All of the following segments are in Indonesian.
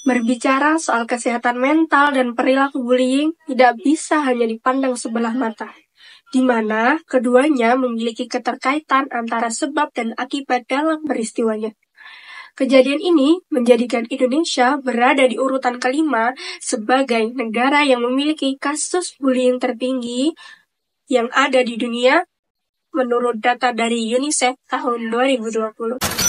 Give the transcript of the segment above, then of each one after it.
Berbicara soal kesehatan mental dan perilaku bullying tidak bisa hanya dipandang sebelah mata, di mana keduanya memiliki keterkaitan antara sebab dan akibat dalam peristiwanya. Kejadian ini menjadikan Indonesia berada di urutan kelima sebagai negara yang memiliki kasus bullying tertinggi yang ada di dunia menurut data dari UNICEF tahun 2020.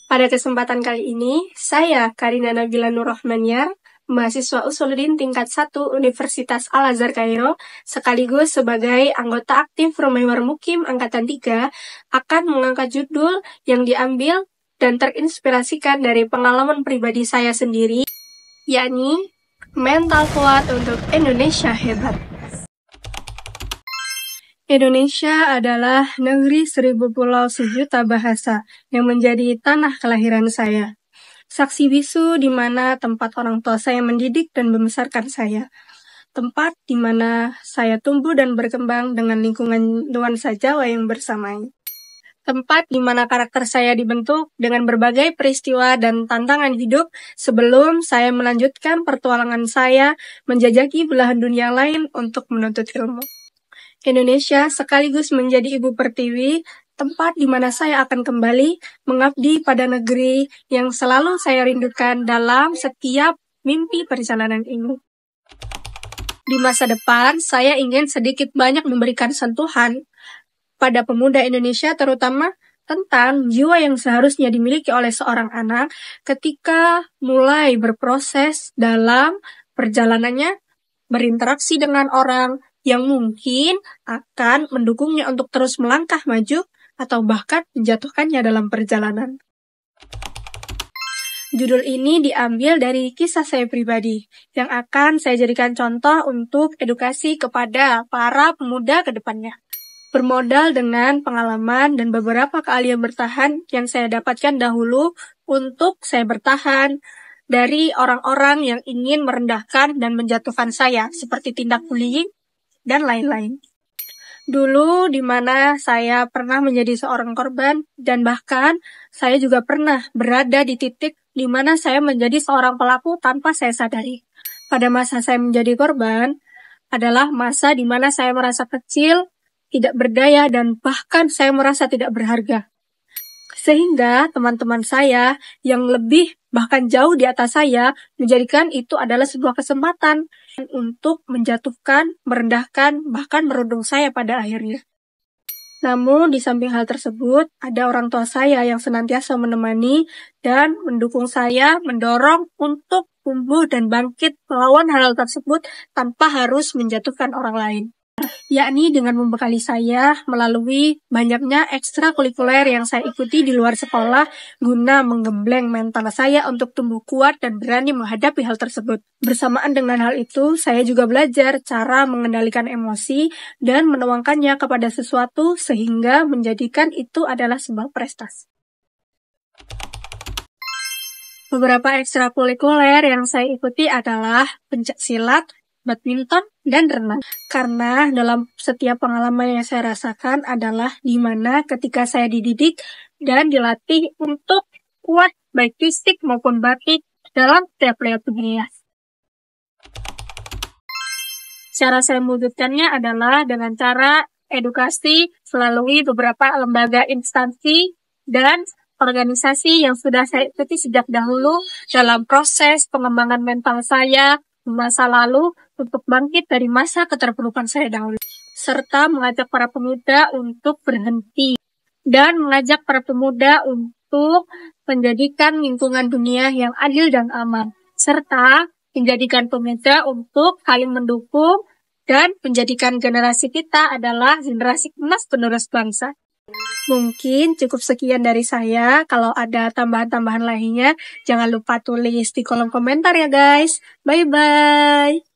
Pada kesempatan kali ini, saya Karina Nabila Nurrahmanyar, mahasiswa Usuluddin tingkat 1 Universitas Al-Azhar Kairo, sekaligus sebagai anggota aktif Rumah Mukim Angkatan 3, akan mengangkat judul yang diambil dan terinspirasikan dari pengalaman pribadi saya sendiri, yakni Mental Kuat untuk Indonesia Hebat. Indonesia adalah negeri 1000 pulau sejuta bahasa yang menjadi tanah kelahiran saya. Saksi bisu di mana tempat orang tua saya mendidik dan membesarkan saya. Tempat di mana saya tumbuh dan berkembang dengan lingkungan nuansa Jawa yang bersamai. Tempat di mana karakter saya dibentuk dengan berbagai peristiwa dan tantangan hidup sebelum saya melanjutkan pertualangan saya menjajaki belahan dunia lain untuk menuntut ilmu. Indonesia sekaligus menjadi ibu pertiwi, tempat di mana saya akan kembali mengabdi pada negeri yang selalu saya rindukan dalam setiap mimpi perjalanan ini. Di masa depan, saya ingin sedikit banyak memberikan sentuhan pada pemuda Indonesia, terutama tentang jiwa yang seharusnya dimiliki oleh seorang anak ketika mulai berproses dalam perjalanannya berinteraksi dengan orang yang mungkin akan mendukungnya untuk terus melangkah maju atau bahkan menjatuhkannya dalam perjalanan. Judul ini diambil dari kisah saya pribadi yang akan saya jadikan contoh untuk edukasi kepada para pemuda ke depannya. Bermodal dengan pengalaman dan beberapa keahlian bertahan yang saya dapatkan dahulu untuk saya bertahan dari orang-orang yang ingin merendahkan dan menjatuhkan saya seperti tindak bullying dan lain-lain. Dulu di mana saya pernah menjadi seorang korban dan bahkan saya juga pernah berada di titik di mana saya menjadi seorang pelaku tanpa saya sadari. Pada masa saya menjadi korban adalah masa di mana saya merasa kecil, tidak berdaya dan bahkan saya merasa tidak berharga. Sehingga teman-teman saya yang lebih bahkan jauh di atas saya menjadikan itu adalah sebuah kesempatan untuk menjatuhkan, merendahkan, bahkan merundung saya pada akhirnya. Namun di samping hal tersebut, ada orang tua saya yang senantiasa menemani dan mendukung saya, mendorong untuk tumbuh dan bangkit melawan hal tersebut tanpa harus menjatuhkan orang lain. Yakni dengan membekali saya melalui banyaknya ekstrakurikuler yang saya ikuti di luar sekolah guna menggembleng mental saya untuk tumbuh kuat dan berani menghadapi hal tersebut. Bersamaan dengan hal itu, saya juga belajar cara mengendalikan emosi dan menuangkannya kepada sesuatu sehingga menjadikan itu adalah sebuah prestasi. Beberapa ekstrakurikuler yang saya ikuti adalah pencaksilat, badminton, dan renang. Karena dalam setiap pengalaman yang saya rasakan adalah di mana ketika saya dididik dan dilatih untuk kuat baik fisik maupun batin dalam setiap lewat dunia. Cara saya mewujudkannya adalah dengan cara edukasi melalui beberapa lembaga instansi dan organisasi yang sudah saya ikuti sejak dahulu dalam proses pengembangan mental saya di masa lalu untuk bangkit dari masa keterpurukan saya dahulu, serta mengajak para pemuda untuk berhenti dan mengajak para pemuda untuk menjadikan lingkungan dunia yang adil dan aman, serta menjadikan pemuda untuk saling mendukung dan menjadikan generasi kita adalah generasi emas penerus bangsa. Mungkin cukup sekian dari saya. Kalau ada tambahan-tambahan lainnya, jangan lupa tulis di kolom komentar ya guys. Bye-bye.